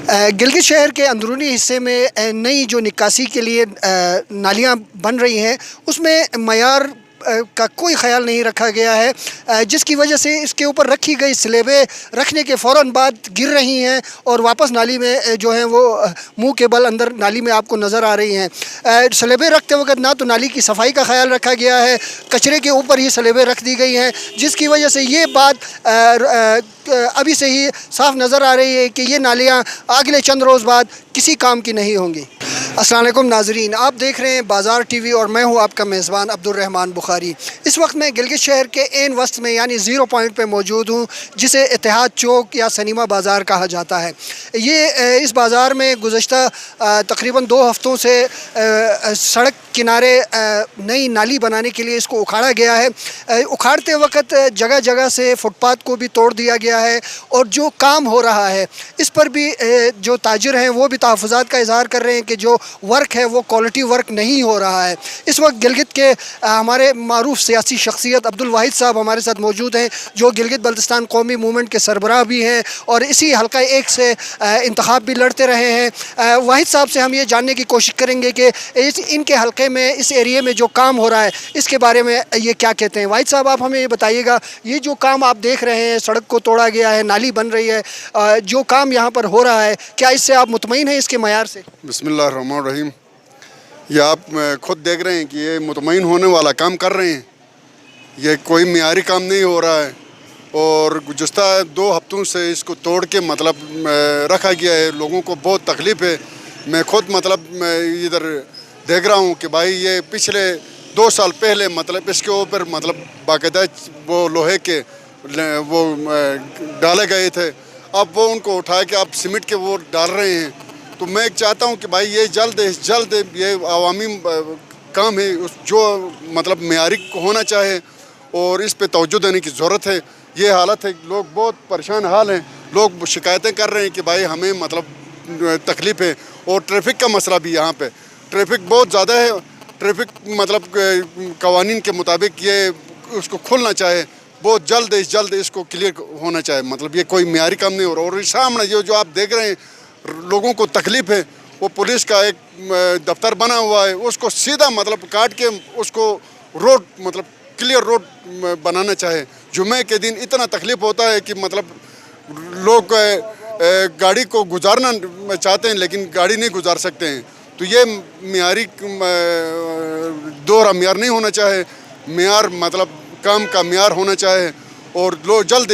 گلگت شہر کے اندرونی حصے میں نئی جو نکاسی کے لیے نالیاں بن رہی ہیں اس میں معیار کا کوئی خیال نہیں رکھا گیا ہے، جس کی وجہ سے اس کے اوپر رکھی گئی سلیبیں رکھنے کے فوراً بعد گر رہی ہیں اور واپس نالی میں جو ہیں وہ منہ کے بل اندر نالی میں آپ کو نظر آ رہی ہیں۔ سلیبیں رکھتے وقت نہ تو نالی کی صفائی کا خیال رکھا گیا ہے، کچرے کے اوپر ہی سلیبیں رکھ دی گئی ہیں، جس کی وجہ سے یہ بات ابھی سے ہی صاف نظر آ رہی ہے کہ یہ نالیاں اگلے چند روز بعد کسی کام کی نہیں ہوں گی۔ السلام علیکم ناظرین، آپ دیکھ رہے ہیں بازار ٹی وی اور میں ہوں آپ کا میزبان عبد الرحمان بخاری۔ اس وقت میں گلگت شہر کے عین وسط میں یعنی زیرو پوائنٹ پہ موجود ہوں، جسے اتحاد چوک یا سنیما بازار کہا جاتا ہے۔ یہ اس بازار میں گزشتہ تقریباً 2 ہفتوں سے سڑک کنارے نئی نالی بنانے کے لیے اس کو اکھاڑا گیا ہے۔ اکھاڑتے وقت جگہ جگہ سے فٹ پاتھ کو بھی توڑ دیا گیا ہے اور جو کام ہو رہا ہے اس پر بھی جو تاجر ہیں وہ بھی تحفظات کا اظہار کر رہے ہیں کہ جو ورک ہے وہ کوالٹی ورک نہیں ہو رہا ہے۔ اس وقت گلگت کے ہمارے معروف سیاسی شخصیت عبدالواحد صاحب ہمارے ساتھ موجود ہیں، جو گلگت بلتستان قومی موومنٹ کے سربراہ بھی ہیں اور اسی حلقہ 1 سے انتخاب بھی لڑتے رہے ہیں۔ واحد صاحب سے ہم یہ جاننے کی کوشش کریں گے کہ ان کے حلقے میں اس ایریے میں جو کام ہو رہا ہے اس کے بارے میں یہ کیا کہتے ہیں۔ واحد صاحب آپ ہمیں یہ بتائیے گا، یہ جو کام آپ دیکھ رہے ہیں، سڑک کو توڑا گیا ہے، نالی بن رہی ہے، جو کام یہاں پر ہو رہا ہے، کیا اس سے آپ مطمئن ہیں اس کے معیار سے؟ بسم اللہ الرحمن الرحیم۔ یہ آپ خود دیکھ رہے ہیں کہ یہ مطمئن ہونے والا کام کر رہے ہیں، یہ کوئی معیاری کام نہیں ہو رہا ہے اور گزشتہ 2 ہفتوں سے اس کو توڑ کے رکھا گیا ہے۔ لوگوں کو بہت تکلیف ہے۔ میں خود ادھر دیکھ رہا ہوں کہ بھائی یہ پچھلے 2 سال پہلے اس کے اوپر باقاعدہ وہ لوہے کے وہ ڈالے گئے تھے، اب وہ ان کو اٹھا کے اب سیمنٹ کے وہ ڈال رہے ہیں۔ تو میں چاہتا ہوں کہ بھائی یہ جلد یہ عوامی کام ہے، جو معیاری ہونا چاہے اور اس پہ توجہ دینے کی ضرورت ہے۔ یہ حالت ہے، لوگ بہت پریشان حال ہیں، لوگ شکایتیں کر رہے ہیں کہ بھائی ہمیں تکلیف ہے اور ٹریفک کا مسئلہ بھی یہاں پہ ٹریفک بہت زیادہ ہے۔ ٹریفک قوانین کے مطابق یہ اس کو کھلنا چاہے، بہت جلد اس کو کلیئر ہونا چاہے۔ یہ کوئی معیاری کام نہیں ہو رہا اور سامنے یہ جو آپ دیکھ رہے ہیں لوگوں کو تکلیف ہے، وہ پولیس کا ایک دفتر بنا ہوا ہے، اس کو سیدھا کاٹ کے اس کو روڈ کلیئر روڈ بنانا چاہے۔ جمعے کے دن اتنا تکلیف ہوتا ہے کہ لوگ گاڑی کو گزارنا چاہتے ہیں لیکن گاڑی نہیں گزار سکتے ہیں۔ تو یہ معیاری دوہرا معیار نہیں ہونا چاہے، معیار کام کا معیار ہونا چاہے اور لوگ جلد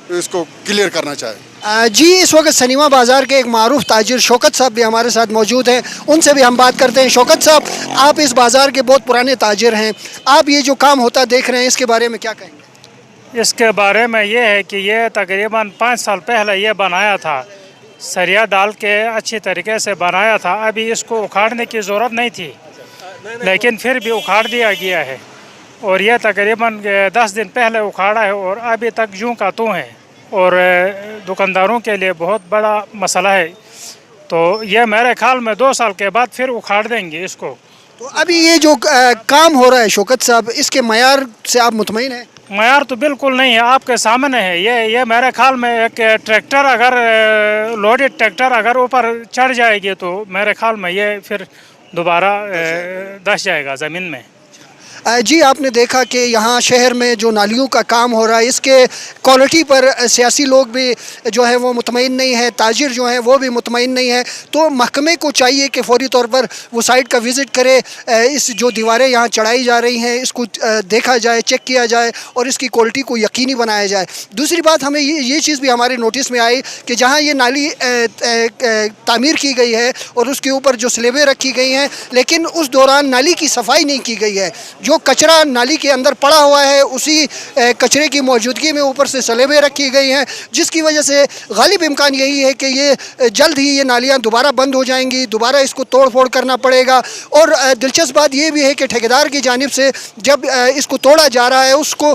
اس کو کلیئر کرنا چاہے۔ جی، اس وقت سنیما بازار کے ایک معروف تاجر شوکت صاحب بھی ہمارے ساتھ موجود ہیں، ان سے بھی ہم بات کرتے ہیں۔ شوکت صاحب، آپ اس بازار کے بہت پرانے تاجر ہیں، آپ یہ جو کام ہوتا دیکھ رہے ہیں اس کے بارے میں کیا کہیں گے؟ اس کے بارے میں یہ ہے کہ یہ تقریباً 5 سال پہلے یہ بنایا تھا، سریا ڈال کے اچھی طریقے سے بنایا تھا۔ ابھی اس کو اکھاڑنے کی ضرورت نہیں تھی لیکن پھر بھی اکھاڑ دیا گیا ہے اور یہ تقریباً 10 دن پہلے اکھاڑا ہے اور ابھی تک یوں کا توں ہے اور دکانداروں کے لیے بہت بڑا مسئلہ ہے۔ تو یہ میرے خیال میں 2 سال کے بعد پھر اکھاڑ دیں گے اس کو۔ تو ابھی یہ جو کام ہو رہا ہے شوکت صاحب، اس کے معیار سے آپ مطمئن ہیں؟ معیار تو بالکل نہیں ہے، آپ کے سامنے ہے۔ یہ میرے خیال میں ایک ٹریکٹر اگر لوڈڈ ٹریکٹر اگر اوپر چڑھ جائے گی تو میرے خیال میں یہ پھر دوبارہ دھس جائے گا زمین میں۔ جی، آپ نے دیکھا کہ یہاں شہر میں جو نالیوں کا کام ہو رہا ہے اس کے کوالٹی پر سیاسی لوگ بھی جو ہے وہ مطمئن نہیں ہے، تاجر جو ہیں وہ بھی مطمئن نہیں ہے۔ تو محکمے کو چاہیے کہ فوری طور پر وہ سائٹ کا وزٹ کرے، اس جو دیواریں یہاں چڑھائی جا رہی ہیں اس کو دیکھا جائے، چیک کیا جائے اور اس کی کوالٹی کو یقینی بنایا جائے۔ دوسری بات، ہمیں یہ چیز بھی ہمارے نوٹس میں آئی کہ جہاں یہ نالی تعمیر کی گئی ہے اور اس کے اوپر جو سلیبیں رکھی گئی ہیں، لیکن اس دوران نالی کی صفائی نہیں کی گئی ہے۔ جو کچرا نالی کے اندر پڑا ہوا ہے اسی کچرے کی موجودگی میں اوپر سے سلیبیں رکھی گئی ہیں، جس کی وجہ سے غالب امکان یہی ہے کہ یہ جلد ہی یہ نالیاں دوبارہ بند ہو جائیں گی، دوبارہ اس کو توڑ پھوڑ کرنا پڑے گا۔ اور دلچسپ بات یہ بھی ہے کہ ٹھیکیدار کی جانب سے جب اس کو توڑا جا رہا ہے اس کو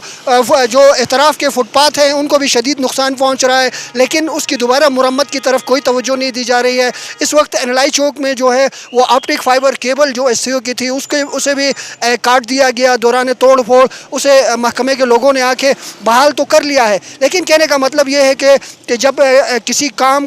جو اطراف کے فٹ پاتھ ہیں ان کو بھی شدید نقصان پہنچ رہا ہے، لیکن اس کی دوبارہ مرمت کی طرف کوئی توجہ نہیں دی جا رہی ہے۔ اس وقت NLI چوک میں جو ہے وہ آپٹک فائبر کیبل جو SCO کی تھی اسے بھی کاٹ دیا گیا دوران توڑ پھوڑ، اسے محکمے کے لوگوں نے آ کے بحال تو کر لیا ہے، لیکن کہنے کا مطلب یہ ہے کہ جب کسی کام